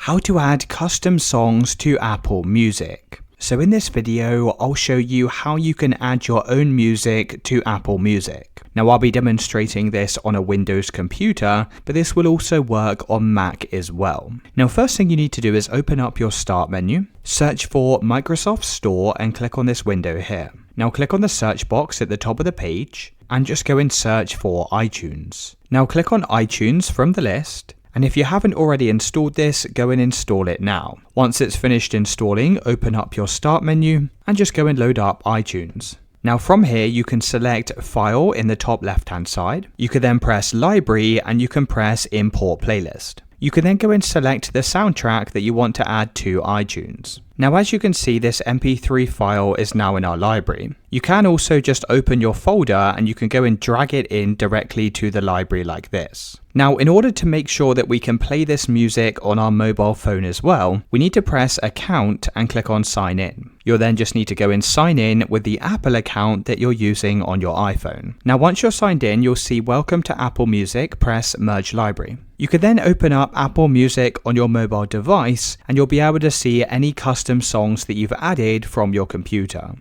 how to add custom songs to Apple Music. So in this video, I'll show you how you can add your own music to Apple Music. Now I'll be demonstrating this on a Windows computer, but this will also work on Mac as well. Now first thing you need to do is open up your Start menu, search for Microsoft Store and click on this window here. Now click on the search box at the top of the page and just go and search for iTunes. Now click on iTunes from the list. And if you haven't already installed this, go and install it now. Once it's finished installing, open up your Start menu and just go and load up iTunes. Now from here, you can select File in the top left hand side. You can then press Library and you can press Import Playlist. You can then go and select the soundtrack that you want to add to iTunes. Now as you can see, this MP3 file is now in our library. You can also just open your folder and you can go and drag it in directly to the library like this. Now in order to make sure that we can play this music on our mobile phone as well, we need to press Account and click on Sign In. You'll then just need to go and sign in with the Apple account that you're using on your iPhone. Now once you're signed in, you'll see Welcome to Apple Music, press Merge Library. You can then open up Apple Music on your mobile device and you'll be able to see any custom songs that you've added from your computer.